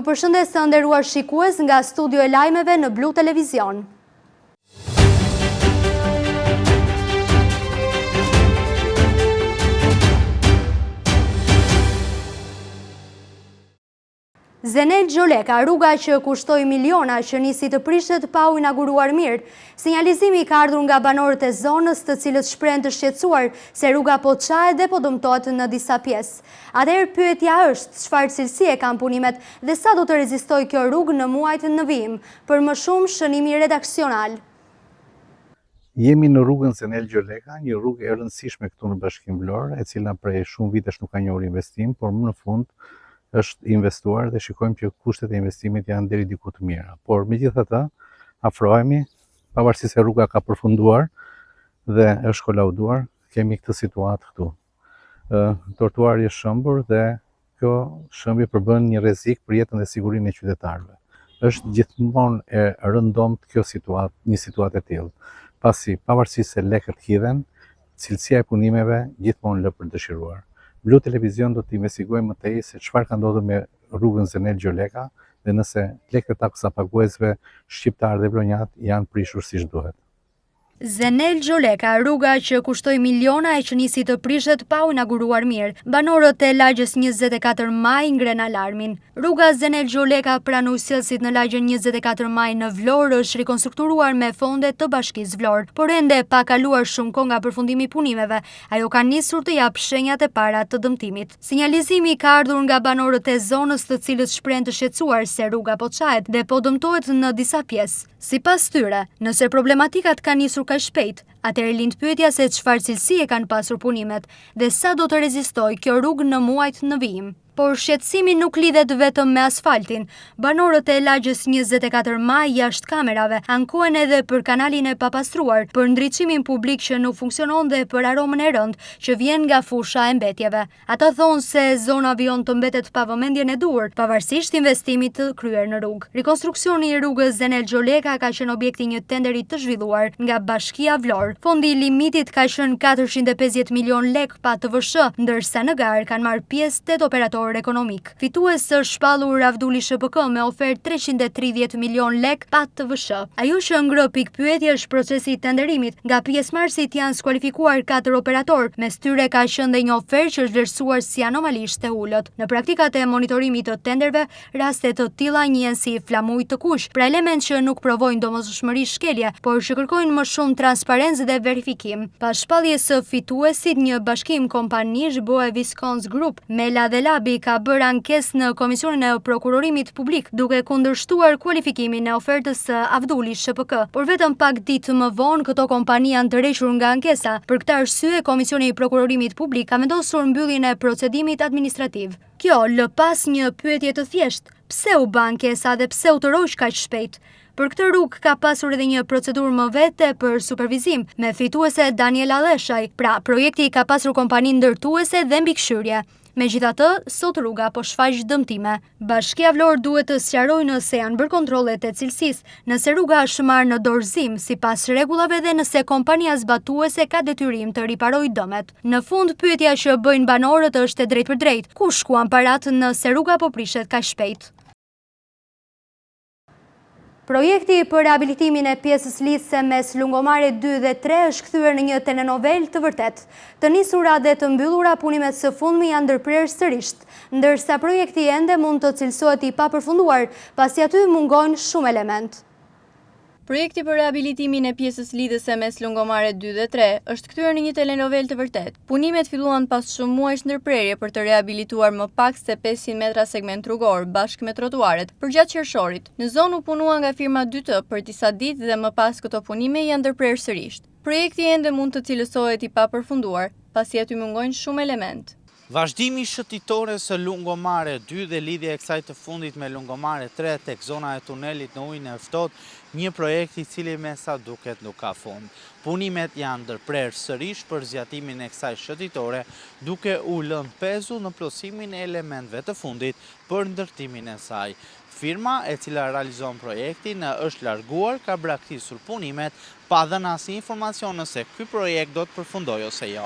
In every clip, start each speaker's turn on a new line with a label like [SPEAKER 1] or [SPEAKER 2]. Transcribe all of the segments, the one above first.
[SPEAKER 1] Ju përshëndes të nderuar shikues nga studio e lajmeve në Blu Televizion. Zenel Gjoleka, rruga që kushtoi miliona që nisi të prishet pa u inauguruar mirë. Sinjalizimi ka ardhur nga banorët e zonës, të cilët shprehen të shqetësuar se rruga po çahet dhe po dëmtohet në disa pjesë. Atëherë pyetja është, çfarë cilësie kanë punimet dhe sa do të rezistojë kjo rrugë në muajt në vijim? Për më shumë, shënimi redaksional.
[SPEAKER 2] Jemi në rrugën Zenel Gjoleka, një rrugë e rëndësishme këtu në Bashkinë Vlorë, e cila prej shumë vitesh nuk ka njohur investim, por më në fund është investuar dhe shikojmë që kushtet e investimit janë deri diku të mira. Por megjithatë, afrohemi, pavarësisht se rruga ka përfunduar dhe është kolauduar, kemi këtë situatë këtu. Trotuari është shëmbur dhe kjo shëmbje përbën një rrezik për jetën dhe sigurinë e qytetarëve. Është gjithmonë e rëndomt kjo situatë, një situatë e tillë. Pasi pavarësisht se lekët hidhen, cilësia e punimeve gjithmonë lë për dëshiruar. Blu Televizion do të investigojmë më tej se çfarë ka ndodhur me rrugën Zenel Gjoleka dhe nëse lekët e taksa paguesve shqiptar dhe vlonjat janë prishur siç duhet.
[SPEAKER 1] Zenel Gjoleka, rruga që kushtoi miliona e që nisi të prishet pa u inauguruar mirë. Banorët e lagjës 24 Maj ngren alarmin. Rruga Zenel Gjoleka pranë ujësillësit në lagjen 24 Maj në Vlorë është rikonstruktuar me fonde të Bashkisë Vlorë, por ende pa kaluar shumë kohë nga përfundimi i punimeve, ajo ka nisur të jap shenjat e para të dëmtimit. Sinjalizimi ka ardhur nga banorët e zonës, të cilët shprehen të shqetësuar se rruga po çahet dhe po dëmtohet në disa pjesë. Sipas tyre, nëse problematikat kanë nisur ka shpejt, atëherë lind pyetja se çfarë cilësie kanë pasur punimet dhe sa do të rezistojë kjo rrugë në muajt në vijim. Por shqetësimi nuk lidhet vetëm me asfaltin. Banorët e lagjës 24 Maj jashtë kamerave ankohen edhe për kanalin e papastruar, për ndriçimin publik që nuk funksionon dhe për aromën e rëndë që vjen nga fusha e mbetjeve. Ata thonë se zona vijon të mbetet pa vëmendjen e duhur, pavarësisht investimit të kryer në rrugë. Rikonstruksioni i rrugës Zenel Gjoleka ka qenë objekti një tenderi të zhvilluar nga Bashkia Vlorë. Fondi i limitit ka qenë 450 milion lek pa TVSH, ndërsa në garë kanë marrë pjesë 8 operatorë ekonomik. Fitues është shpallur Avduli SHPK me ofertë 330 milion lek pa TVSH. Ajo që ngrë pikpyetje është procesi i tenderimit. Nga pjesëmarrësit janë skualifikuar 4 operatorë, mes tyre ka qenë dhe një ofertë që është vlerësuar si anomalisht e ulët. Në praktikat e monitorimit të tenderve, raste të tilla njihen si flamuj të kuq, pra element që nuk provojnë domosdoshmëri shkelje, por që kërkojnë më shumë transparencë dhe verifikim. Pas shpalljes së fituesit, një bashkim kompanish BOE Viscons Group, Mela dhe Labi ka bërë ankesë në Komisionin e Prokurorimit Publik, duke kundërshtuar kualifikimin e ofertës së Avduli SHPK, por vetëm pak ditë më vonë këto kompani janë tërhequr nga ankesa. Për këtë arsye, Komisioni i Prokurorimit Publik ka vendosur mbylljen e procedimit administrativ. Kjo lë pas një pyetje të thjeshtë: pse u bë ankesa dhe pse u tërhoq kaq shpejt? Për këtë rrugë ka pasur edhe një procedurë më vete për supervizim, me fituese Daniela Leshaj, pra projekti ka pasur kompani ndërtuese dhe mbikëqyrje. Megjithatë, sot rruga po shfaq dëmtime. Bashkia Vlorë duhet të sqarojë nëse janë bërë kontrollet e cilësisë, nëse rruga është marrë në dorëzim sipas rregullave dhe nëse kompania zbatuese ka detyrim të riparojë dëmet. Në fund, pyetja që bëjnë banorët është e drejtpërdrejtë: ku shkuan parat nëse rruga po prishet kaq shpejt? Projekti për rehabilitimin e pjesës lidhëse mes Lungomare 2 dhe 3 është kthyer në një telenovel të vërtet. Të nisura dhe të mbyllura, punimet së fundmi janë ndërprerë sërish, ndërsa projekti ende mund të cilësohet i papërfunduar, pasi aty mungojnë shumë element.
[SPEAKER 3] Projekti për rehabilitimin e pjesës lidhëse mes Lungomare 2 dhe 3 është kthyer në një telenovel të vërtet. Punimet filluan pas shumë muajsh ndërprerje për të rehabilituar më pak se 500 metra segment rrugor bashkë me trotuaret përgjatë qershorit. Në zonë u punua nga firma 2T për disa ditë dhe më pas këto punime janë ndërprerë sërish. Projekti ende mund të cilësohet i papërfunduar, pasi aty mungojnë shumë element.
[SPEAKER 4] Vazhdimi shëtitore së Lungomare 2 dhe lidhja e kësaj të fundit me Lungomare 3 tek zona e tunelit në ujin e ftohtë, një projekt i cili me sa duket nuk ka fund. Punimet janë ndërprerë sërish për zgjatimin e kësaj shëtitore, duke u lënë pezu në plotësimin e elementëve të fundit për ndërtimin e saj. Firma e cila realizon projektin është larguar, ka braktisur punimet, pa dhënë asnjë informacion nëse ky projekt do të përfundojë ose jo.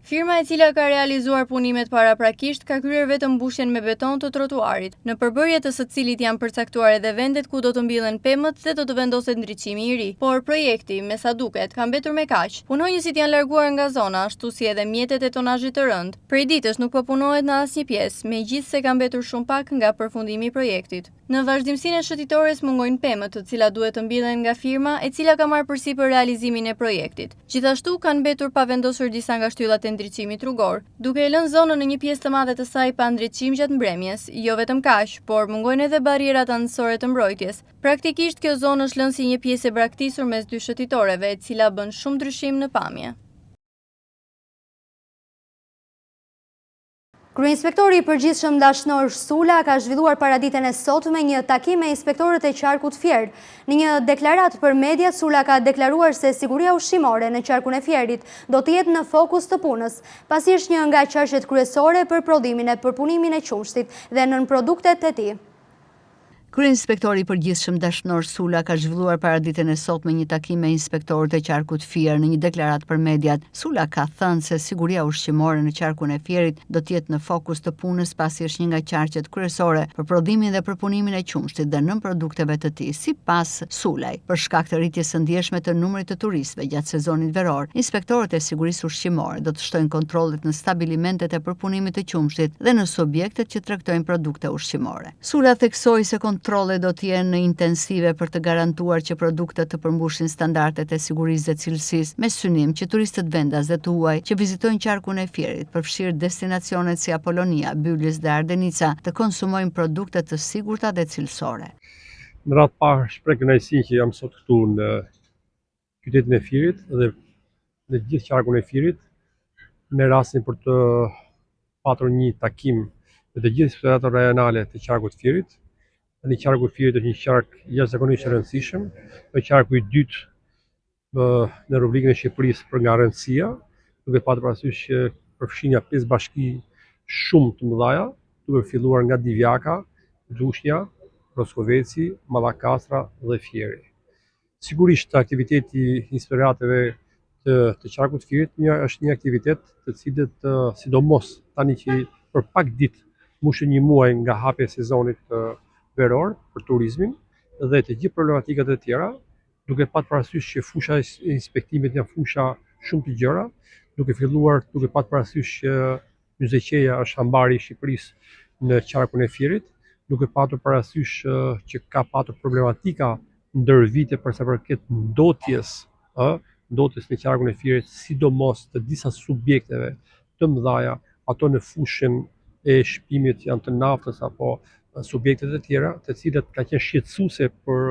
[SPEAKER 3] Firma e cila ka realizuar punimet paraprakisht ka kryer vetëm mbushjen me beton të trotuarit, në përbërje të së cilit janë përcaktuar edhe vendet ku do të mbillen pemët dhe do të vendoset ndriçimi i ri. Por projekti, me sa duket, ka mbetur me kaq. Punonjësit janë larguar nga zona, ashtu si edhe mjetet e tonazhit të rënd. Prej ditësh nuk po punohet në asnjë pjesë, megjithse ka mbetur shumë pak nga përfundimi i projektit. Në vazhdimsinë e shëtitores mungojnë pemët, të cilat duhet të mbillen nga firma e cila ka marrë përsipër realizimin e projektit. Gjithashtu kanë mbetur pa vendosur disa nga shtyllat e ndriçimit rrugor, duke e lënë zonën në një pjesë të madhe të saj pa ndriçim gjatë mbrëmjes. Jo vetëm kaq, por mungojnë edhe barierat anësore të mbrojtjes. Praktikisht kjo zonë është lënë si një pjesë e braktisur mes dy shëtitoreve, e cila bën shumë ndryshim në pamje.
[SPEAKER 1] Kryeinspektori i përgjithshëm Dashnor Sula ka zhvilluar paraditën e sotme një takim me inspektorët e qarkut Fier. Në një deklaratë për mediat, Sula ka deklaruar se siguria ushqimore në qarkun e Fierit do të jetë në fokus të punës, pasi është një nga çështjet kryesore për prodhimin e përpunimin e qumshtit dhe nën produktet e tij.
[SPEAKER 5] Kryeinspektori i përgjithshëm Dashnor Sula ka zhvilluar paraditën e sotme një takim me inspektorët e qarkut Fier. Në një deklaratë për mediat, Sula ka thënë se siguria ushqimore në qarkun e Fierit do të jetë në fokus të punës, pasi është një nga qarqet kryesore për prodhimin dhe përpunimin e qumshtit dhe nën produkteve të tij. Sipas Sulaj, për shkak të rritjes së ndjeshme të numrit të turistëve gjatë sezonit veror, inspektorët e sigurisë ushqimore do të shtojnë kontrollet në stabilimentet e përpunimit të qumshtit dhe në subjektet që tregtojnë produkte ushqimore. Sula theksoi se kontrollet do të jenë intensive për të garantuar që produktet të përmbushin standardet e sigurisë dhe cilësisë, me synim që turistët vendas dhe të huaj që vizitojnë qarkun e Fierit, përfshirë destinacionet si Apolonia, Bylis dhe Ardenica, të konsumojnë produkte të sigurta dhe cilësore.
[SPEAKER 6] Në radhë parë shpreh kënaqësi që jam sot këtu në qytetin e Fierit dhe në gjithë qarkun e Fierit, me rastin për të patur një takim me të gjithë inspektoratet rajonale të qarkut Fierit. Në qarku i Fierit është një qark jashtëzakonisht i rëndësishëm, është qarku i dytë në rubrikën e Shqipërisë për nga rëndësia, duke patur parasysh që përfshin 5 bashki shumë të mëdha, duke filluar nga Divjaka, Lushnja, Roskoveci, Mallakastra dhe Fieri. Sigurisht aktiviteti i inspektorateve të qarkut Fierit është një aktivitet të cilët sidomos tani që për pak ditë mbushën një muaj nga hapja e sezonit veror për turizmin dhe të gjithë problematikat e tjera, duke patur parasysh që fusha e inspektimit janë fusha shumë të gjëra, duke patur parasysh që Myzeqeja është ambari i Shqipërisë në qarkun e Fierit, duke patur parasysh që ka patur problematika ndër vite për sa përket ndotjes në qarkun e Fierit, sidomos të disa subjekteve të mëdha, ato në fushën e shpimit janë të naftës apo subjektet e tjera, të cilat ka qenë shqetësuese për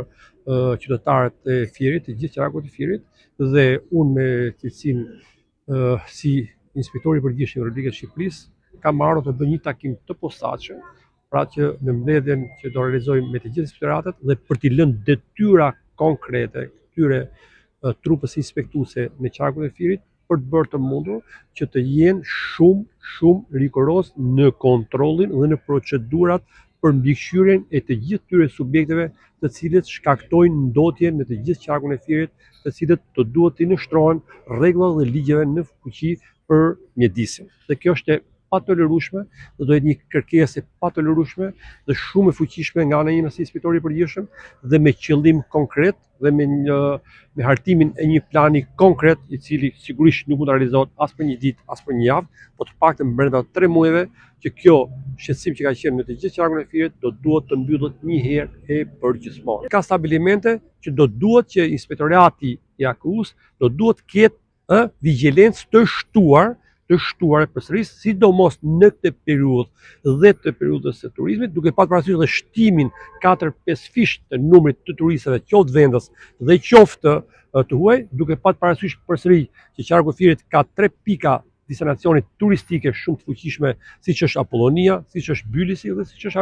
[SPEAKER 6] qytetarët e Fierit, të gjithë qarkut të Fierit, dhe unë me cilësinë si inspektori i përgjithshëm i Republikës së Shqipërisë kam marrë të bëj një takim të posaçëm, pra që në mbledhjen që do realizojmë me të gjithë inspektoratet dhe për t'i lënë detyra konkrete këtyre trupës inspektuese në qarkun e Fierit për të bërë të mundur që të jenë shumë rigoroz në kontrollin dhe në procedurat për mbikëqyrjen e të gjithë këtyre subjekteve të cilët shkaktojnë ndotje në të gjithë qarkun e Fierit, të cilët të duhet të nështrohen rregullave dhe ligjeve në fuqi për mjedisin. Dhe kjo është e patolerueshme dhe do jetë një kërkesë e patolerueshme dhe shumë e fuqishme nga ana ime si inspektori i përgjithshëm dhe me qëllim konkret dhe me hartimin e një plani konkret i cili sigurisht nuk mund të realizohet as për një ditë, as për një javë, por të paktën brenda 3 muajve që kjo shqetësim që ka qenë në të gjithë qarkun e Fierit do duhet të mbyllet një herë e përgjithshme. Ka stabilimente që do duhet që inspektorati i AKU-s do duhet të ketë vigjilencë të shtuar përsëris, sidomos në këtë periudhë dhe të periudhës së turizmit, duke patur parasysh dhe shtimin 4-5 fish të numrit të turistëve, qoftë vendas dhe qoftë të huaj, duke patur parasysh përsëri që qarku i Fierit ka 3 pika destinacione turistike shumë të fuqishme, siç është Apollonia, siç është Bylisi dhe siç është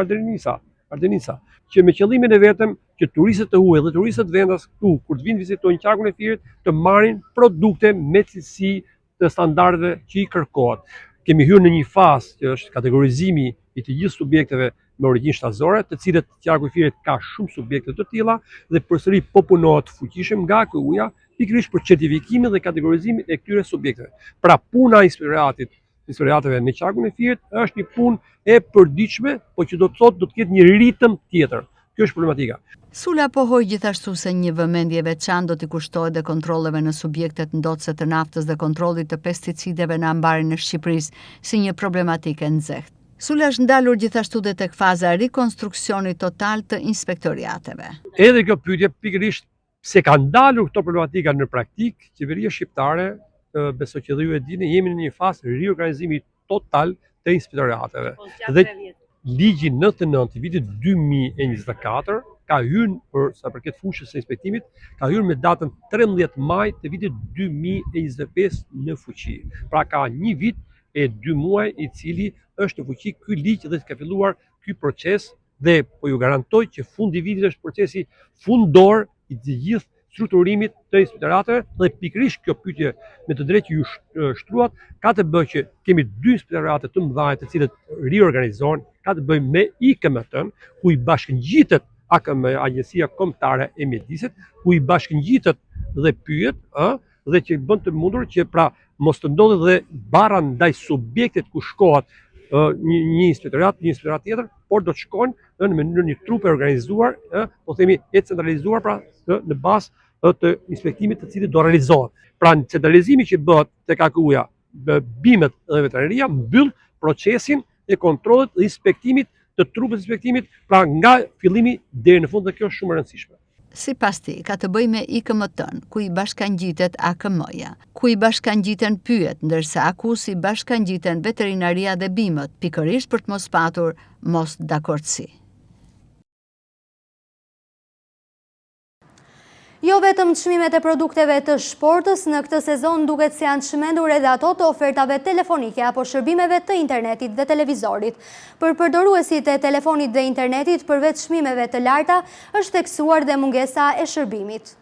[SPEAKER 6] Ardenica, që me qëllimin e vetëm që turistët të huaj dhe turistët vendas këtu kur të vinë vizitojnë qarkun e Fierit të marrin produkte me cilësi të standardeve që i kërkohet. Kemi hyrë në një fazë që është kategorizimi i të gjithë subjekteve me origjinë shtazore, të cilët qarku i Fierit ka shumë subjekte të tilla dhe përsëri po punohet fuqishëm nga AKU-ja pikërisht për certifikimin dhe kategorizimin e këtyre subjekteve. Pra puna e inspektorateve në qarkun e Firit është një punë e përditshme, po që do të thotë do të ketë një ritëm tjetër. Kjo është problematika.
[SPEAKER 5] Sula pohoi gjithashtu se një vëmendje veçantë do t'i kushtohet dhe kontrolleve në subjektet ndotëse të naftës dhe kontrollit të pesticideve në ambarin e Shqipërisë si një problematikë e nxehtë. Sula është ndalur gjithashtu dhe tek faza e rikonstruksionit total të inspektoriateve.
[SPEAKER 6] Edhe kjo pyetje pikërisht se ka ndalur këto problematika në praktikë, qeveria shqiptare, besoj që dhe ju e dini, jemi në një fazë riorganizimi total të inspektoriateve. Dhe ligji 99 i vitit 2024 ka hyrë për sa përket fushës së inspektimit, ka hyrë me datën 13 maj të vitit 2025 në fuqi. Pra ka një vit e 2 muaj i cili është në fuqi ky ligj dhe ka filluar ky proces dhe po ju garantoj që fundi i vitit është procesi fundor i të gjithë strukturimit të inspektorateve dhe pikërisht kjo pyetje me të drejtë ju shtruat ka të bëjë që kemi 2 inspektorate të mëdha të cilët riorganizohen, ka të bëjë me IKMT-n, ku i bashkëngjitet AKM, Agjencia Kombëtare e Mjedisit, ku i bashkëngjitet dhe pyet, dhe që bën të mundur që pra mos të ndodhë dhe bara ndaj subjektit ku shkohet një inspektorat tjetër, por do të shkojnë në një trup e organizuar, po themi e centralizuar, pra në bazë të inspektimit të cilit do realizohet. Pra në centralizimi që bëhet tek AKU-ja, bimet dhe veterineria mbyll procesin e kontrollit dhe inspektimit të trupit inspektimit, pra nga fillimi deri në fund, dhe kjo është shumë e rëndësishme.
[SPEAKER 5] Sipas tij, ka të bëjë me IKMT-n, ku i bashkangjitet AKM-ja, ku i bashkangjiten pyet, ndërsa AKU-si bashkangjiten veterinaria dhe bimët, pikërisht për të mos patur mos dakordsi.
[SPEAKER 1] Jo vetëm çmimet e produkteve të shportës në këtë sezon duket se janë çmendur edhe ato të ofertave telefonike apo shërbimeve të internetit dhe televizorit. Për përdoruesit e telefonit dhe internetit, përveç çmimeve të larta, është theksuar dhe mungesa e shërbimit.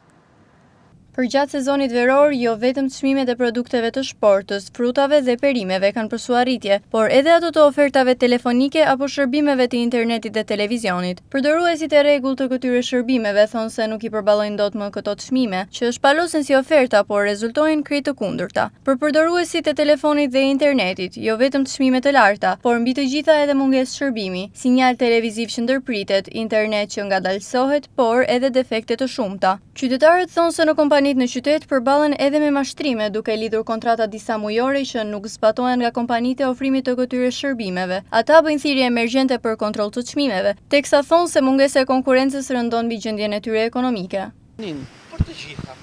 [SPEAKER 3] Për gjatë sezonit veror, jo vetëm çmimet e produkteve të shportës, frutave dhe perimeve kanë përsuarritje, por edhe ato të ofertave telefonike apo shërbimeve të internetit dhe televizionit. Përdoruesit e rregullt të këtyre shërbimeve thonë se nuk i përballojnë dot më këto çmime, që shpalosen si oferta, por rezultojnë krejt të kundërta. Për përdoruesit e telefonit dhe internetit, jo vetëm çmime të larta, por mbi të gjitha edhe mungesë shërbimi, sinjal televiziv që ndërpritet, internet që ngadalësohet, por edhe defekte të shumta. Qytetarët thonë se në kompanitë në qytet përballen edhe me mashtrime duke lidhur kontrata disa mujore që nuk zbatohen nga kompanitë e ofrimit të këtyre shërbimeve. Ata bëjnë thirrje emergjente për kontroll të çmimeve, teksa thonë se mungesa e konkurrencës rëndon mbi gjendjen e tyre ekonomike.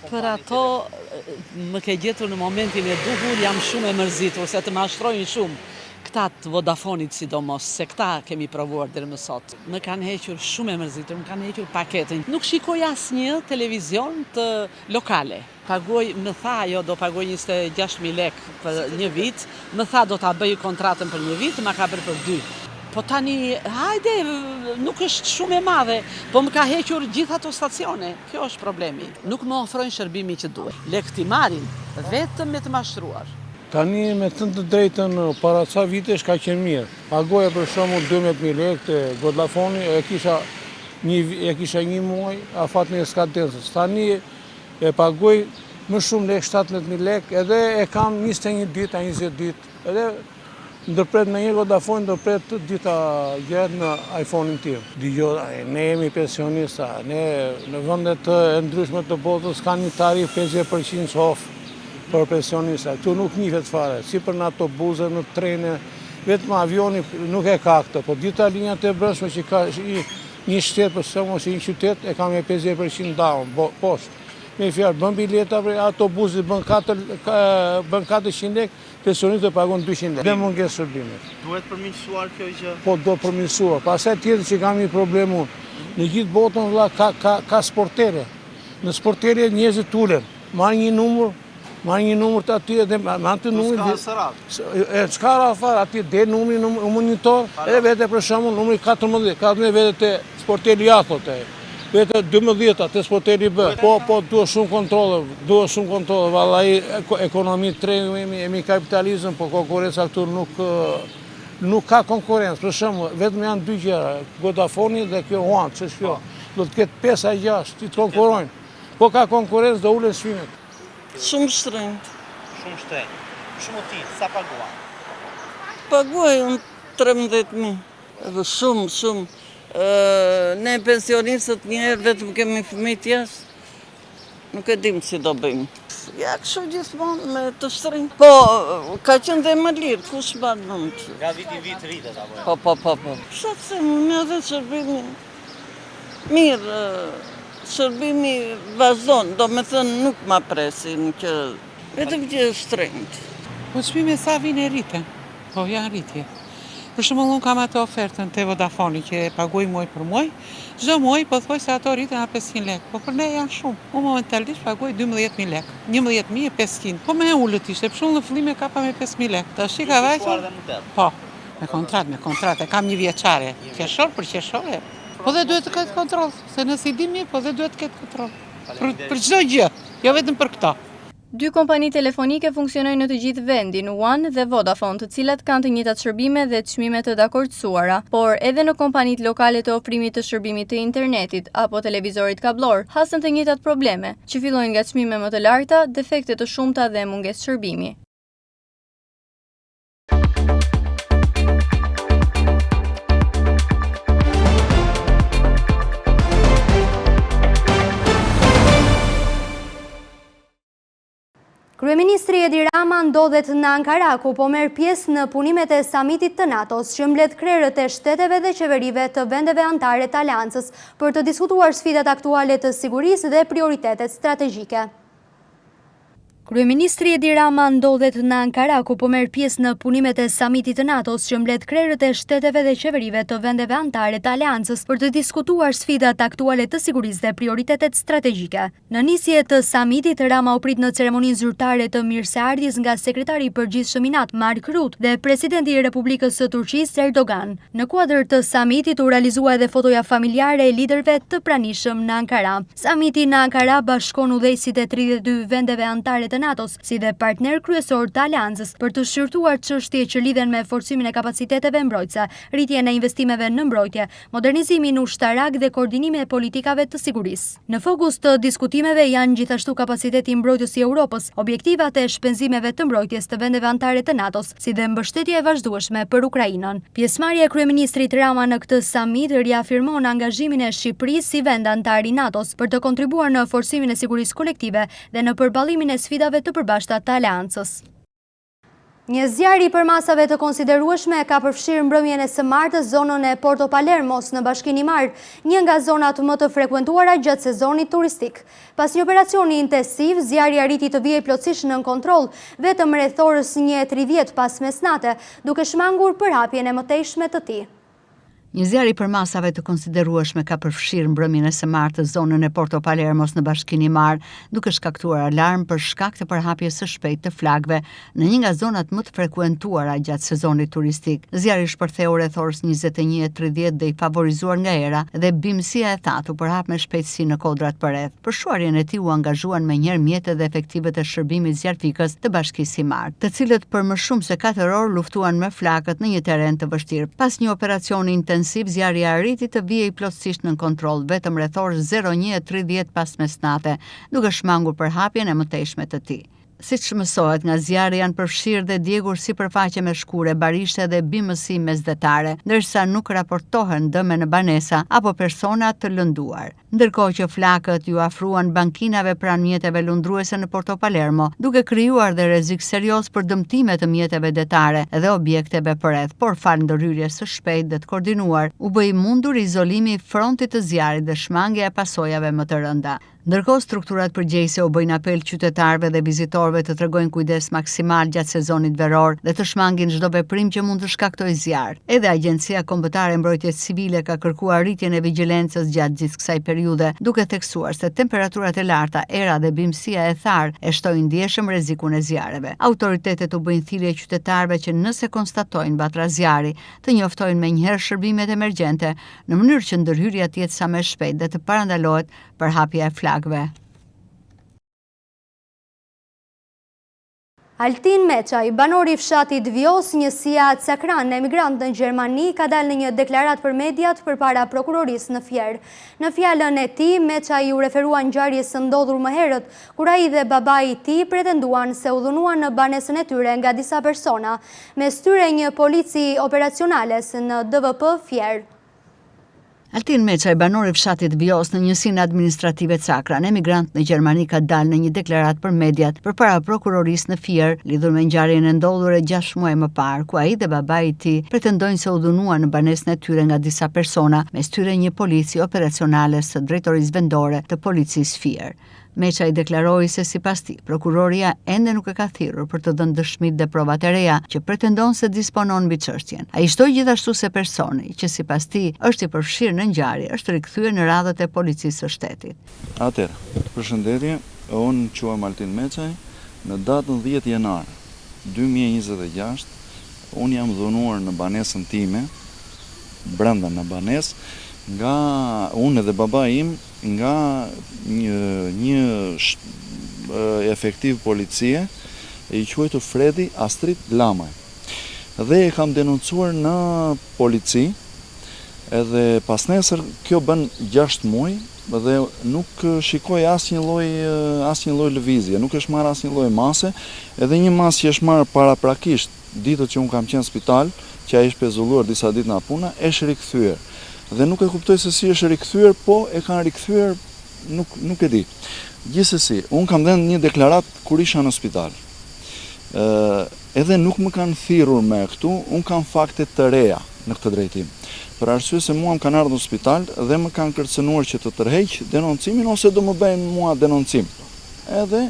[SPEAKER 7] Për ato më ke gjetur në momentin e duhur, jam shumë e mërzitur se të mashtrojnë shumë. Këta të Vodafonit sidomos, se këta kemi provuar deri më sot. Më kanë hequr shumë e mërzitur, më kanë hequr paketën. Nuk shikoj asnjë televizion të lokale. Më tha, jo, do pagoj 26.000 lek për një vit, më tha do ta bëj kontratën për një vit, ma ka bërë për 2. Po tani, hajde, nuk është shumë e madhe, po më ka hequr gjitha ato stacione. Kjo është problemi. Nuk më ofrojnë shërbimi që duhet. Lek ti marrin, vetëm me të mashtruar.
[SPEAKER 8] Tani me të drejtën para ca vitesh ka qenë mirë. Pagoja për shembull 12.000 lekë te Vodafoni, e kisha një muaj afat me skadensës. Tani e pagoj më shumë lekë 17.000 lekë, edhe e kam 21 ditë a 20 ditë. Edhe ndërpret në një Vodafoni, ndërpret dita gjatë në iPhone-in tim. Dgjoj, ne jemi pensionista, ne në vendet të ndryshme të botës kanë një tarif 50% off për pensionista. Këtu nuk njihet fare, si për në autobuse, në trene, vetëm avioni nuk e ka këtë, po dita linjat e brendshme që ka një shtet për shembull ose një qytet e ka me 50% down, poshtë. Me fjalë, bën bileta për autobusi, bën 400 lekë, pensionistët e pagon 200 lekë. Dhe mungesë shërbime.
[SPEAKER 4] Duhet përmirësuar kjo gjë?
[SPEAKER 8] Po do përmirësuar. Pastaj tjetër që kam një problem unë. Në gjithë botën ka sportere. Në sportere njerëzit ulen, marrin një numër të aty edhe me atë numrin. S'ka rafar, aty dhe numri në monitor, edhe vete për shembull numri 14 vete te sporteri A thotë. Vete 12 te sporteri B. Po duhet shumë kontrolle, vallai ekonomi tregu jemi kapitalizëm, po konkurrenca këtu nuk ka konkurrencë. Për shembull, vetëm janë 2 gjëra, Vodafoni dhe kjo One, ç'është kjo. Do të ketë 5 a 6 që të konkurrojnë. Po ka konkurrencë do ulen çmimet.
[SPEAKER 9] Shumë shtrenjtë.
[SPEAKER 4] Shumë shtrenjtë. Shumë ti, sa paguan?
[SPEAKER 9] Paguaj unë 13.000. Edhe shumë. Ne pensionistët njerë vetëm kemi fëmijët jashtë. Nuk e dim si do bëjmë. Ja, kështu gjithmonë me të shtrenjtë. Po, ka qenë dhe më lirë, kush banë nëmë.
[SPEAKER 4] Nga vit rritet apo?
[SPEAKER 9] Po. Sa të themë, me edhe shërbimi mirë, shërbimi vazhdon, do me thënë nuk ma presin që vetëm që shtrenjtë.
[SPEAKER 10] Po çmime sa vinë e rriten, po janë rritje. Për shembull, unë kam atë ofertën te Vodafone që e paguaj muaj për muaj, çdo muaj po thoj se ato rriten 500 lekë, po për ne janë shumë. Unë momentalisht paguaj 12.000 lekë, 11.500. Po më ulët ishte, për shembull në fillim e kapa me 5.000 lekë. Tash i ka vajtur. Po, me kontratë, kam një vjeçare, qershor për qershore. Po dhe duhet të ketë kontroll, se nëse i dimi, po dhe duhet të ketë kontroll. Për çdo gjë, jo vetëm për këto.
[SPEAKER 3] 2 kompani telefonike funksionojnë në të gjithë vendin, One dhe Vodafone, të cilat kanë të njëjtat shërbime dhe çmime të dakordsuara, por edhe në kompanitë lokale të ofrimit të shërbimit të internetit apo televizorit kablor, hasën të njëjtat probleme, që fillojnë nga çmime më të larta, defekte të shumta dhe mungesë shërbimi.
[SPEAKER 1] Kryeministri Edi Rama ndodhet në Ankara, ku po merr pjesë në punimet e samitit të NATO-s, që mbledh krerët e shteteve dhe qeverive të vendeve anëtare të aleancës për të diskutuar sfidat aktuale të sigurisë dhe prioritetet strategjike. Kryeministri Edi Rama ndodhet në Ankara, ku po merr pjesë në punimet e samitit të NATO-s, që mbledh krerët e shteteve dhe qeverive të vendeve anëtare të aleancës për të diskutuar sfidat aktuale të sigurisë dhe prioritetet strategjike. Në nisje të samitit, Rama u prit në ceremoninë zyrtare të mirëseardhjes nga sekretari i përgjithshëm i NATO Mark Rutte dhe presidenti i Republikës së Turqisë Erdogan. Në kuadër të samitit u realizua edhe fotoja familjare e liderëve të pranishëm në Ankara. Samiti në Ankara bashkon udhëheqësit e 32 vendeve anëtare të NATO-s si dhe partner kryesor të aleancës për të shqyrtuar çështje që lidhen me forcimin e kapaciteteve mbrojtëse, rritjen e investimeve në mbrojtje, modernizimin ushtarak dhe koordinimin e politikave të sigurisë. Në fokus të diskutimeve janë gjithashtu kapaciteti mbrojtës i Europës, objektivat e shpenzimeve të mbrojtjes të vendeve anëtare të NATO-s, si dhe mbështetja e vazhdueshme për Ukrainën. Pjesëmarrja e kryeministrit Rama në këtë samit riafirmon angazhimin e Shqipërisë si vend anëtar i NATO-s për të kontribuar në forcimin e sigurisë kolektive dhe në përballimin e sfidave të përbashkëta të aleancës. Një zjarr i përmasave të konsiderueshme ka përfshirë mbrëmjen e së martës zonën e Porto Palermos në Bashkinë Imar, një nga zonat më të frekuentuara gjatë sezonit turistik. Pas një operacioni intensiv, zjarri arriti të vijej plotësisht nën kontroll vetëm rreth orës 1:30 pas mesnate, duke shmangur përhapjen e mëtejshme të tij.
[SPEAKER 5] Një zjarr i përmasave të konsiderueshme ka përfshirë mbrëmjen e së martës zonën e Porto Palermos në Bashkinë Imar, duke shkaktuar alarm për shkak të përhapjes së shpejtë të flagëve në një nga zonat më të frekuentuara gjatë sezonit turistik. Zjarri shpërtheu rreth orës 21:30 dhe i favorizuar nga era dhe bimësia e thatë u përhap me shpejtësi në kodrat përreth. Për shuarjen e tij u angazhuan menjëherë mjetet dhe efektivet e shërbimit zjarfikës të Bashkisë Imar, të cilët për më shumë se 4 orë luftuan me flakët në një terren të vështirë. Pas një operacioni zjarri arriti të vijej plotësisht nën kontroll vetëm rreth orës 01:30 pas mesnate, duke shmangur përhapjen e mëtejshme të tij. Siç mësohet nga zjarri janë përfshirë dhe djegur sipërfaqe me shkure, barishte dhe bimësi mesdhetare, ndërsa nuk raportohen dëme në banesa apo persona të lënduar. Ndërkohë që flakët ju afruan bankinave pranë mjeteve lundruese në Porto Palermo, duke krijuar dhe rrezik serioz për dëmtime të mjeteve detare dhe objekteve përreth, por fal ndërhyrjes së shpejtë dhe të koordinuar, u bë i mundur izolimi i frontit të zjarrit dhe shmangja e pasojave më të rënda. Ndërkohë strukturat përgjegjëse u bëjnë apel qytetarëve dhe vizitorëve të tregojnë kujdes maksimal gjatë sezonit veror dhe të shmangin çdo veprim që mund të shkaktojë zjarr. Edhe Agjencia Kombëtare e Mbrojtjes Civile ka kërkuar rritjen e vigjilencës gjatë gjithë kësaj periudhe, duke theksuar se temperaturat e larta, era dhe bimësia e tharë e shtojnë ndjeshëm rrezikun e zjarreve. Autoritetet u bëjnë thirrje qytetarëve që nëse konstatojnë batra zjarri, të njoftojnë menjëherë shërbimet emergjente në mënyrë që ndërhyrja të jetë sa më shpejtë dhe të parandalohet përhapja e flagëve.
[SPEAKER 1] Altin Meçaj, banori i fshatit Vjos, njësia Cakran, emigrant në Gjermani, ka dalë në një deklarat për mediat përpara prokurorisë në Fier. Në fjalën e tij, Meçaj u referua ngjarjes së ndodhur më herët, kur ai dhe babai i tij pretenduan se u dhunuan në banesën e tyre nga disa persona, mes tyre një polici operacionales në DVP Fier.
[SPEAKER 5] Altin Meçaj, banori i fshatit Vjos në njësinë administrative Cakran, emigrant në Gjermani, ka dalë në një deklarat për mediat përpara prokurorisë në Fier, lidhur me ngjarjen e ndodhur 6 muaj më parë, ku ai dhe babai i tij pretendojnë se u dhunuan në banesën e tyre nga disa persona, mes tyre një polici operacionale së drejtorisë vendore të policisë Fier. Meçaj deklaroi se sipas tij, prokuroria ende nuk e ka thirrur për të dhënë dëshmitë dhe provat e reja që pretendon se disponon mbi çështjen. Ai shtoi gjithashtu se personi që sipas tij është i përfshirë në ngjarje është rikthyer në radhët e policisë së shtetit.
[SPEAKER 11] Atëherë, përshëndetje, unë quhem Altin Meçaj. Në datën 10 janar 2026, unë jam dhunuar në banesën time, brenda në banesë, nga unë dhe baba im, nga një efektiv policie i quajtur Fredi Astrid Lamaj. Dhe e kam denoncuar në polici, edhe pas nesër kjo bën 6 muaj dhe nuk shikoj asnjë lloj lëvizje, nuk është marrë asnjë lloj mase, edhe një masë që është marrë paraprakisht ditët që unë kam qenë në spital, që ai është pezulluar disa ditë nga puna, është rikthyer. Dhe nuk e kuptoj se si është rikthyer, po e kanë rikthyer, nuk e di. Gjithsesi, unë kam dhënë një deklarat kur isha në spital. Edhe nuk më kanë thirrur me këtu, unë kam fakte të reja në këtë drejtim. Për arsye se mua më kanë ardhur në spital dhe më kanë kërcënuar që të tërheq denoncimin ose do më bëjnë mua denoncim. Edhe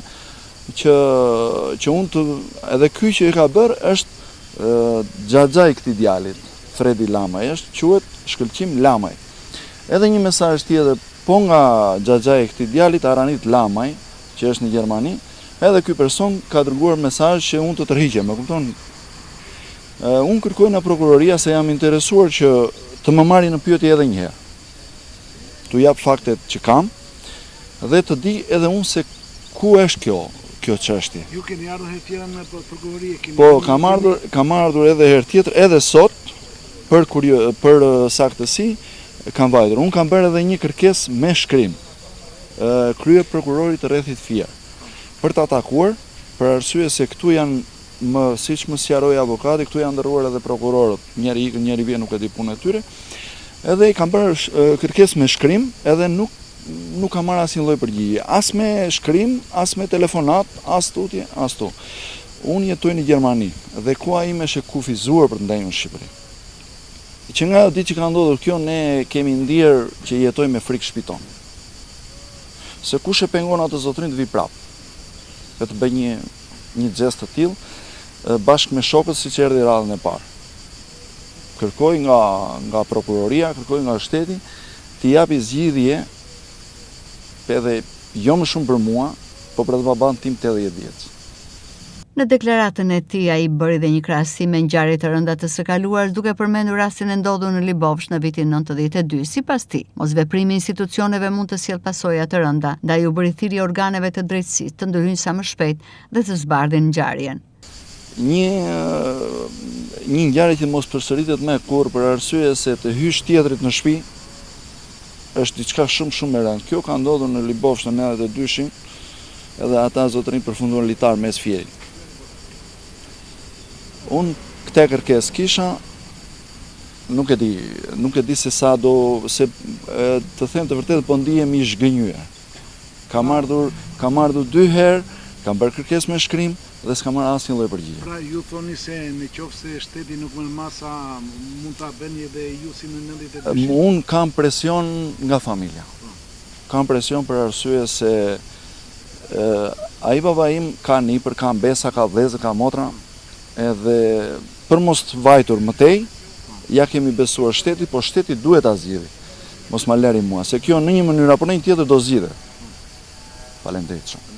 [SPEAKER 11] që unë edhe ky që i ka bërë është xhaxhai këtij djalit. Fredi Lamaj është, quhet shkëlqim Lamaj. Edhe një mesazh tjetër, po nga xhaxhai këtij djalit Aranit Lamaj, që është në Gjermani, edhe ky person ka dërguar mesazh që unë të tërhiqem, e kupton? Unë kërkoj nga prokuroria se jam interesuar që të më marrin në pyetje edhe një herë. Tu jap faktet që kam dhe të di edhe unë se ku është kjo çështje.
[SPEAKER 12] Ju keni ardhur herë tjetër në prokurori?
[SPEAKER 11] Po, kam ardhur edhe herë tjetër, edhe sot. Për saktësi kam vajtur. Unë kam bërë edhe një kërkesë me shkrim krye prokurorit të rrethit Fier për të atakuar, për arsye se këtu janë, siç më sqaroi avokati, këtu janë ndërruar edhe prokurorët, njëri ikën, njëri vjen, nuk e di punën e tyre. Edhe i kam bërë kërkesë me shkrim, edhe nuk kam marrë asnjë lloj përgjigje, as me shkrim, as me telefonat, as tutje, as tu. Unë jetoj në Gjermani dhe koha ime është e kufizuar për të ndenjur në Shqipëri. Që nga ditë që ka ndodhur kjo, ne kemi ndier që jetoj me frikë shpiton. Se kush e pengon atë zotrin të vi prap, e të bëj një xhest të tillë bashkë me shokët siç erdhi radhën e parë. Kërkoj nga prokuroria, kërkoj nga shteti të japi zgjidhje, edhe jo më shumë për mua, po për baban tim 80 vjeç.
[SPEAKER 5] Në deklaratën e tij ai bëri dhe një krahasim me ngjarje të rënda të së kaluar, duke përmendur rastin e ndodhur në Libovsh në vitin 92. Sipas tij, mosveprimi i institucioneve mund të sjellë pasoja të rënda, ndaj u bëri thirrje organeve të drejtësisë të ndërhyjnë sa më shpejt dhe të zbardhin ngjarjen.
[SPEAKER 11] Një ngjarje që mos përsëritet më kurrë për arsye se të hysh tjetrit në shtëpi është diçka shumë e rëndë. Kjo ka ndodhur në Libovsh në 92-shin, edhe ata zotërin përfunduan litar mes Fierit. Unë këtë kërkesë kisha, nuk e di se sa do, se të them të vërtetë, po ndihem i zhgënjyer. Kam ardhur 2 herë, kam bërë kërkesë me shkrim dhe s'kam marrë asnjë lloj përgjigje.
[SPEAKER 12] Pra ju thoni se nëse shteti nuk merr masa, mund ta bëni edhe ju si në 92.
[SPEAKER 11] Unë kam presion nga familja. Kam presion për arsye se ai baba im ka nipër, ka mbesa, ka vëllezër, ka motra. Edhe për mos të vajtur mëtej, ja kemi besuar shteti, po shteti duhet ta zgjidhë. Mos ma lëri mua, se kjo në një mënyrë apo në një tjetër do zgjidhet. Faleminderit shumë.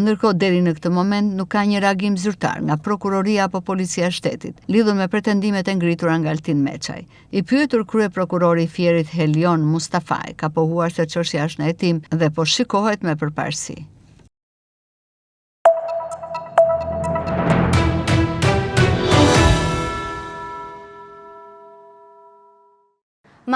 [SPEAKER 5] Ndërkohë deri në këtë moment nuk ka një reagim zyrtar nga prokuroria apo policia e shtetit lidhur me pretendimet e ngritura nga Altin Meçaj. I pyetur krye prokurori i Fierit Helion Mustafaj ka pohuar se çështja është në hetim dhe po shikohet me përparësi.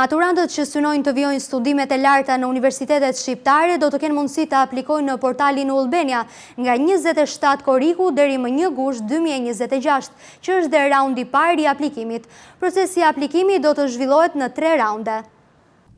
[SPEAKER 1] Maturantët që synojnë të vijojnë studimet e larta në universitetet shqiptare do të kenë mundësi të aplikojnë në portalin Ullbenia nga 27 korriku deri më 1 gusht 2026, që është dhe raundi i parë i aplikimit. Procesi i aplikimit do të zhvillohet në 3 raunde.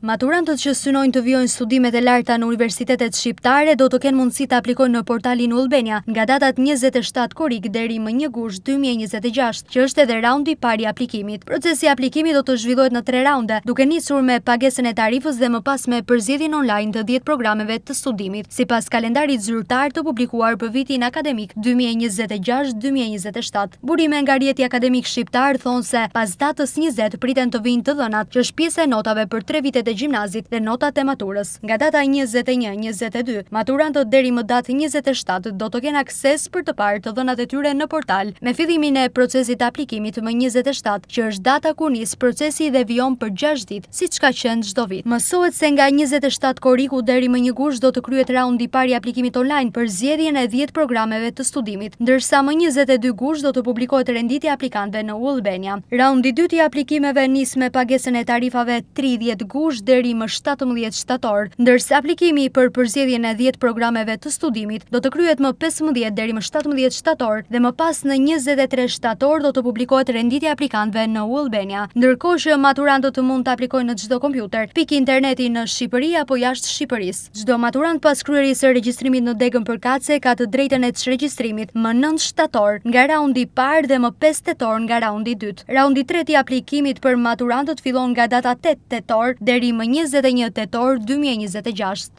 [SPEAKER 1] Maturantët që synojnë të vijojnë studimet e larta në universitetet shqiptare do të kenë mundësi të aplikojnë në portalin Ullbenia nga datat 27 korrik deri më 1 gusht 2026, që është edhe raundi i parë i aplikimit. Procesi i aplikimit do të zhvillohet në 3 raunde, duke nisur me pagesën e tarifës dhe më pas me përzgjedhjen online të 10 programeve të studimit, sipas kalendarit zyrtar të publikuar për vitin akademik 2026-2027. Burime nga rjeti akademik shqiptar thonë se pas datës 20 priten të vinë të dhënat, që është pjesë e notave për 3 vitet e gjimnazit dhe notat e maturës. Nga data 21-22, maturantët deri më datë 27 do të kenë akses për të parë të dhënat e tyre në portal, me fillimin e procesit të aplikimit më 27, që është data kur nis procesi dhe vijon për 6 ditë, siç ka qenë çdo vit. Mësohet se nga 27 korriku deri më 1 gusht do të kryhet raundi i parë i aplikimit online për zgjedhjen e 10 programeve të studimit, ndërsa më 22 gusht do të publikohet renditja e aplikantëve në Ullbenia. Raundi i dytë i aplikimeve nis me pagesën e tarifave 30 gusht deri më 17 shtator, ndërsa aplikimi për përzgjedhjen e 10 programeve të studimit do të kryhet më 15 deri më 17 shtator dhe më pas në 23 shtator do të publikohet renditja e aplikantëve në Ullbenia, ndërkohë që maturantët mund të aplikojnë në çdo kompjuter, pikë interneti në Shqipëri apo jashtë Shqipërisë. Çdo maturant pas kryerjes së regjistrimit në degën përkatëse ka të drejtën e çregjistrimit më 9 shtator nga raundi i parë dhe më 5 tetor nga raundi i dytë. Raundi i tretë i aplikimit për maturantët fillon nga data 8 tetor deri më 21 tetor 2026.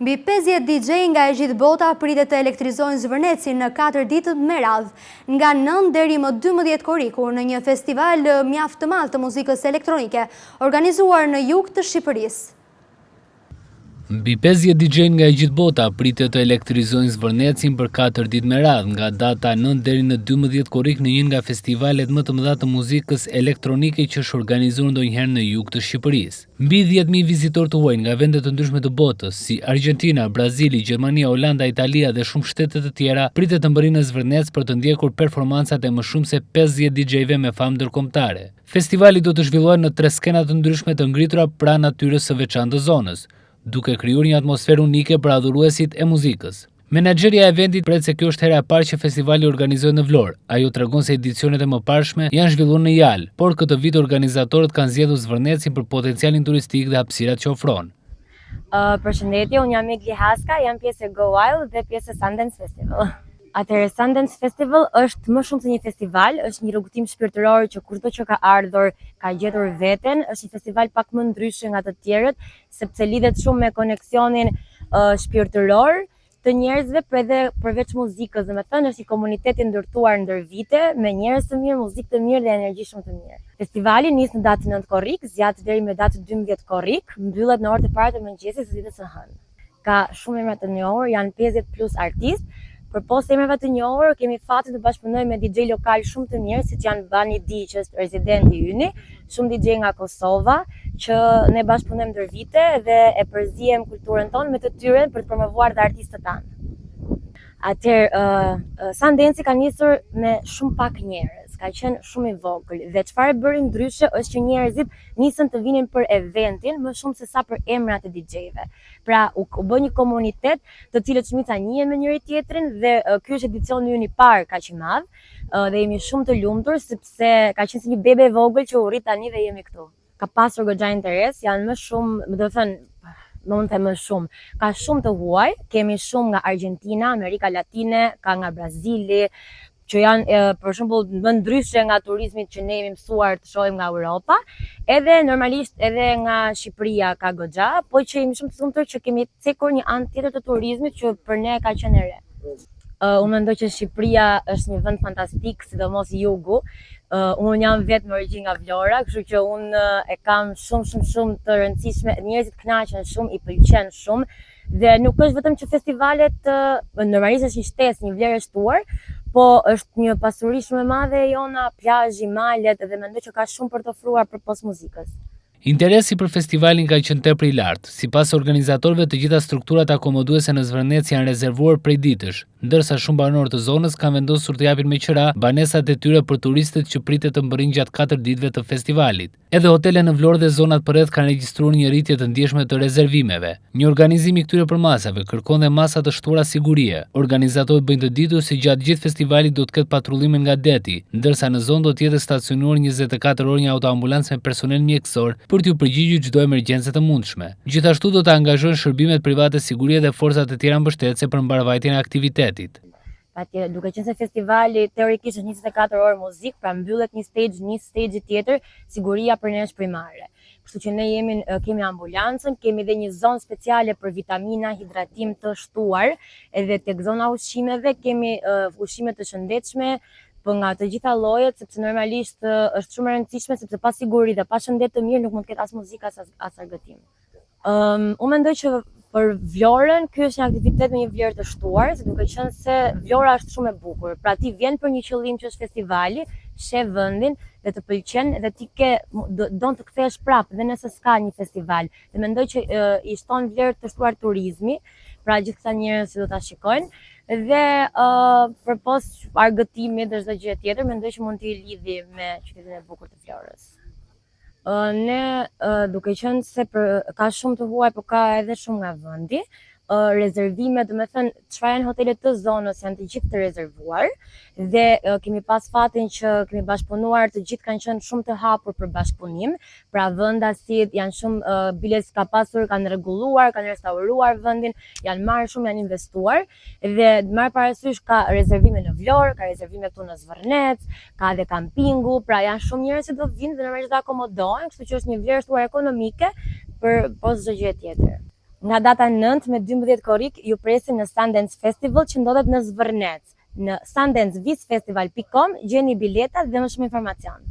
[SPEAKER 1] Mbi 50 DJ nga e gjithë bota pritet të elektrizojnë Zvërnecin në 4 ditë me radhë, nga 9 deri më 12 korriku në një festival mjaft të madh të muzikës elektronike, organizuar në jug të Shqipërisë.
[SPEAKER 13] Mbi 50 DJ nga e gjithë bota pritet të elektrizojnë Zvërnecin për 4 ditë me radhë, nga data 9 deri në 12 korrik në një nga festivalet më të mëdha të muzikës elektronike që është organizuar ndonjëherë në jug të Shqipërisë. Mbi 10.000 vizitorë të huaj nga vende të ndryshme të botës, si Argentina, Brazili, Gjermania, Holanda, Italia dhe shumë shtete të tjera, pritet të mbërrinë në Zvërnec për të ndjekur performancat e më shumë se 50 DJ-ve me famë ndërkombëtare. Festivali do të zhvillohet në 3 skena të ndryshme të ngritura pranë natyrës së veçantë të zonës, duke krijuar një atmosferë unike për adhuruesit e muzikës. Menaxherja e eventit pret se kjo është hera e parë që festivali organizohet në Vlorë. Ajo tregon se edicionet e mëparshme janë zhvilluar në Jal, por këtë vit organizatorët kanë zgjedhur Zvërnecin për potencialin turistik dhe hapësirat që ofron.
[SPEAKER 14] Përshëndetje, unë jam Igli Haska, jam pjesë e Go Wild dhe pjesë e Sundance Festival. Atëherë Sundance Festival është më shumë se një festival, është një rrugëtim shpirtëror që kushdo që ka ardhur ka gjetur veten, është një festival pak më ndryshe nga të tjerët, sepse lidhet shumë me koneksionin shpirtëror të njerëzve, por edhe përveç muzikës, domethënë është një komunitet i ndërtuar ndër vite me njerëz të mirë, muzikë të mirë dhe energji shumë të mirë. Festivali nis në datën 9 korrik, zgjat deri në datën 12 korrik, mbyllet në orët e para të mëngjesit së ditës së hënë. Ka shumë emra të njohur, janë 50 plus artistë. Për post emrave të njohur, kemi fatin të bashkëpunojmë me DJ lokal shumë të mirë, siç janë Bani D, që është residenti yni, shumë DJ nga Kosova, që ne bashkëpunojmë ndër vite dhe e përzihem kulturën tonë me të tyre për të promovuar dhe artistët tanë. Atëherë, Sundance ka nisur me shumë pak njerëz, ka qenë shumë i vogël dhe çfarë bëri ndryshe është që njerëzit nisën të vinin për eventin më shumë se sa për emrat e DJ-ve. Pra u bë një komunitet të cilët shmica njihen me njëri tjetrin dhe ky është edicioni ynë i parë kaq i madh dhe jemi shumë të lumtur sepse ka qenë si një bebe e vogël që u rrit tani dhe jemi këtu. Ka pasur goxha interes, janë më shumë, do të thënë, mund të them më shumë. Ka shumë të huaj, kemi shumë nga Argentina, Amerika Latine, ka nga Brazili, që janë për shembull më ndryshe nga turizmit që ne jemi mësuar të shohim nga Europa, edhe normalisht edhe nga Shqipëria ka goxha, po që jemi shumë të lumtur që kemi cekur një anë tjetër të turizmit që për ne ka qenë e re. Unë mendoj që Shqipëria është një vend fantastik, sidomos jugu. Unë jam vetë me origjinë nga Vlora, kështu që unë e kam shumë të rëndësishme, njerëzit kënaqen shumë, i pëlqen shumë. Dhe nuk është vetëm që festivalet normalisht është një shtesë, një vlerë e shtuar, po është një pasuri shumë e madhe e jona, plazhi, malet dhe mendoj që ka shumë për të ofruar përpos muzikës.
[SPEAKER 13] Interesi për festivalin ka qenë tepër i lartë. Sipas organizatorëve, të gjitha strukturat akomoduese në Zvërnec janë rezervuar prej ditësh. ndërsa shumë banorë të zonës kanë vendosur të japin me qira banesat e tyre për turistët që pritet të mbërrijnë gjatë 4 ditëve të festivalit. Edhe hotele në Vlorë dhe zonat përreth kanë regjistruar një rritje të ndjeshme të rezervimeve. Një organizim i këtyre përmasave kërkon dhe masa të shtuara sigurie. Organizatorët bëjnë të ditur se gjatë gjithë festivalit do të ketë patrullime nga deti, ndërsa në zonë do të jetë stacionuar 24 orë një autoambulancë me personel mjekësor për t'u përgjigjur çdo emergjencë të mundshme. Gjithashtu do të angazhojnë shërbimet private sigurie dhe forcat e tjera mbështetëse për mbarvajtjen e aktivitetit.
[SPEAKER 14] Duke qenë se festivali teorikisht është 24 orë muzikë, pra mbyllet një stage tjetër, siguria për ne është primare. Kështu që ne kemi ambulancën, kemi dhe një zonë speciale për vitamina, hidratim të shtuar, edhe tek zona ushqimeve kemi ushqime të shëndetshme për nga të gjitha llojet, sepse normalisht është shumë e rëndësishme sepse pa siguri dhe pa shëndet të mirë nuk mund të ketë as muzikë as argëtim. Unë mendoj që për Vlorën, ky është një aktivitet me një vlerë të shtuar, se duke qenë se Vlora është shumë e bukur. Pra ti vjen për një qëllim që është festivali, sheh vendin dhe të pëlqen dhe ti don të kthehesh prapë dhe nëse s'ka një festival. Dhe mendoj që i shton vlerë të shtuar turizmi, pra gjithë këta njerëz që do ta shikojnë dhe përpos argëtimit dhe çdo gjë tjetër, mendoj që mund t'i lidhi me qytetin e bukur të Vlorës. Ne duke qenë se ka shumë të huaj, por ka edhe shumë nga vendi, rezervime, do me thënë çfarë janë hotelet të zonës janë të gjithë të rezervuar dhe kemi pas fatin që kemi bashkëpunuar, të gjithë kanë qenë shumë të hapur për bashkëpunim, pra vendasit janë shumë bilet ka pasur, kanë rregulluar, kanë restauruar vendin, janë marrë shumë, janë investuar dhe marr parasysh ka rezervime në Vlorë, ka rezervime këtu në Zvërnec, ka edhe kampingu, pra janë shumë njerëz që do vinë dhe normalisht do akomodohen, kështu që është një vlerë shtuar ekonomike për çdo gjë tjetër. Nga data 9 me 12 korrik ju presim në Sundance Festival që ndodhet në Zvërnec. Në sundancevicefestival.com gjeni biletat dhe më shumë informacion.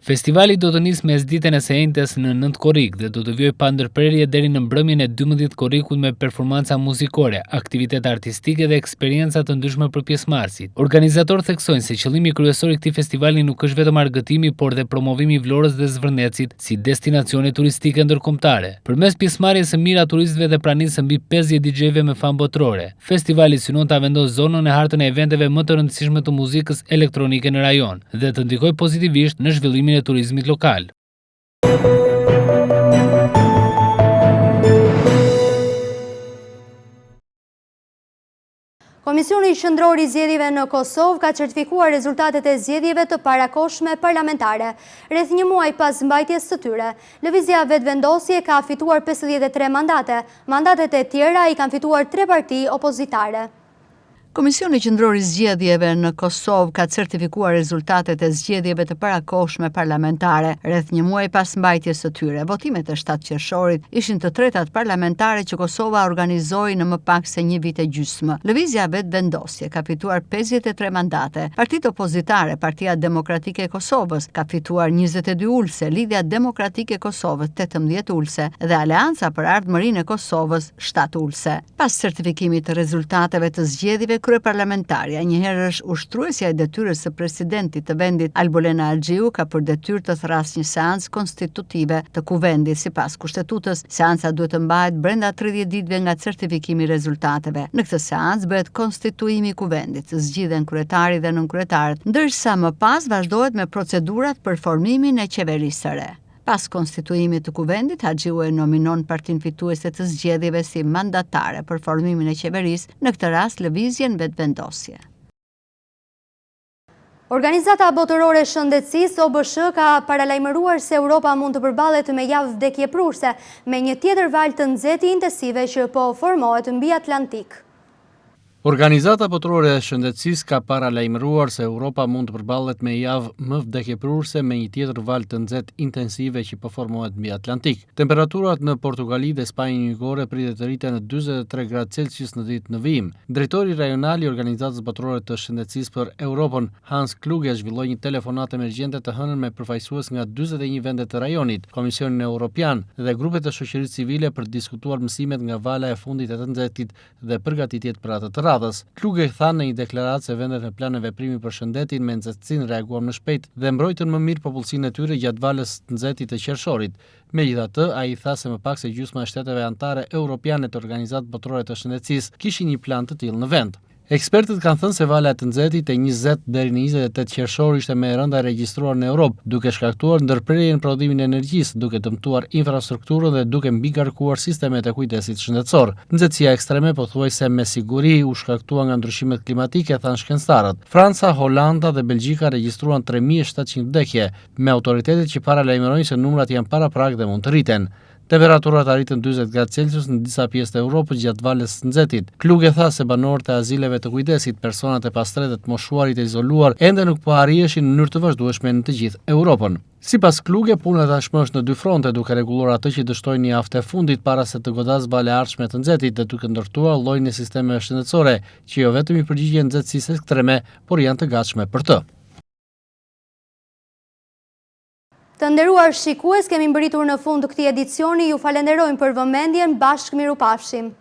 [SPEAKER 13] Festivali do të nisë mesditën e së njëjtës në 9 korrik dhe do të vijojë pa ndërprerje deri në mbrëmjen e 12 korrikut me performanca muzikore, aktivitete artistike dhe eksperienca të ndryshme për pjesëmarrësit. Organizatorët theksojnë se qëllimi kryesor i këtij festivali nuk është vetëm argëtimi, por dhe promovimi i Vlorës dhe Zvërnecit si destinacione turistike ndërkombëtare. Përmes pjesëmarrjes së mirë a turistëve dhe pranisë së mbi 50 DJ-ve me famë botërore, festivali synon ta vendosë zonën e hartën e eventeve më të rëndësishme të muzikës elektronike në rajon dhe të ndikojë pozitivisht në zhvillimin e turizmit lokal.
[SPEAKER 1] Komisioni Qendror i Zgjedhjeve në Kosovë ka certifikuar rezultatet e zgjedhjeve të parakohshme parlamentare. Rreth një muaj pas mbajtjes së tyre, Lëvizja Vetëvendosje ka fituar 53 mandate. Mandatet e tjera i kanë fituar 3 parti opozitare.
[SPEAKER 5] Komisioni Qendror i Zgjedhjeve në Kosovë ka certifikuar rezultatet e zgjedhjeve të parakohshme parlamentare rreth një muaj pas mbajtjes së tyre. Votimet e 7 qershorit ishin të tretat parlamentare që Kosova organizoi në më pak se një vit e gjysmë. Lëvizja Vetëvendosje ka fituar 53 mandate. Partitë opozitare, Partia Demokratike e Kosovës ka fituar 22 ulse, Lidhja Demokratike e Kosovës 18 ulse dhe Aleanca për Ardhmërinë e Kosovës 7 ulse. Pas certifikimit të rezultateve të zgjedhjeve, kryeparlamentarja, njëherë është ushtruesja e detyrës së presidentit të vendit Albolena Axhiu, ka për detyrë të thrasë një seancë konstitutive të kuvendit. Sipas kushtetutës, seanca duhet të mbahet brenda 30 ditëve nga certifikimi i rezultateve. Në këtë seancë bëhet konstituimi i kuvendit, zgjidhen kryetari dhe nënkryetarët, ndërsa më pas vazhdohet me procedurat për formimin e qeverisë së re. Pas konstituimit të kuvendit, Axhiu e nominon partinë fituese të zgjedhjeve si mandatare për formimin e qeverisë, në këtë rast Lëvizjen Vetëvendosje.
[SPEAKER 1] Organizata botërore e shëndetësisë OBSH ka paralajmëruar se Europa mund të përballet me javë vdekjeprurse me një tjetër valë të nxehtë intensive që po formohet mbi Atlantik.
[SPEAKER 15] Organizata botërore e shëndetësisë ka paralajmëruar se Europa mund të përballet me javë më vdekjeprurse me një tjetër valë të nxehtë intensive që po formohet mbi Atlantik. Temperaturat në Portugali dhe Spanjë Jugjore pritet të rriten në 43 gradë Celsius në ditë në vijim. Drejtori rajonal i Organizatës botërore të shëndetësisë për Europën, Hans Kluge, zhvilloi një telefonat emergjente të hënën me përfaqësues nga 41 vende të rajonit, Komisionin Evropian dhe grupet e shoqërisë civile për të diskutuar mësimet nga vala e fundit e të nxehtit dhe përgatitjet për atë të autostradës. Kluge tha në një deklaratë se vendet me plan e veprimi për shëndetin me nxehtësinë reaguan më shpejt dhe mbrojtën më mirë popullsinë e tyre gjatë valës të nxehtit të qershorit. Megjithatë, ai tha se më pak se gjysma e shteteve anëtare europiane të Organizatës Botërore të Shëndetësisë kishin një plan të tillë në vend. Ekspertët kanë thënë se vala e të nxehtit e 20 deri në 28 qershor ishte më e rënda e regjistruar në Europë, duke shkaktuar ndërprerje në prodhimin e energjisë, duke dëmtuar infrastrukturën dhe duke mbigarkuar sistemet e kujdesit shëndetësor. Nxehtësia ekstreme pothuajse me siguri u shkaktua nga ndryshimet klimatike, thanë shkencëtarët. Franca, Holanda dhe Belgjika regjistruan 3700 vdekje, me autoritetet që paralajmërojnë se numrat janë paraprag dhe mund të rriten. Temperaturat arritën 40 gradë Celsius në disa pjesë të Europës gjatë valës së nxehtit. Kluge tha se banorët e azileve të kujdesit, personat e pastret dhe të moshuarit e izoluar ende nuk po arriheshin në mënyrë të vazhdueshme në të gjithë Europën. Sipas Kluge, puna tashmë është në dy fronte, duke rregulluar atë që dështojnë një javë e fundit para se të godasë vala e ardhshme të nxehtit dhe duke ndërtuar llojin e sistemeve shëndetësore, që jo vetëm i përgjigjen nxehtësisë ekstreme, por janë të gatshme për të.
[SPEAKER 1] Të nderuar shikues, kemi mbërritur në fund të këtij edicioni. Ju falenderojmë për vëmendjen. Bashkë mirupafshim.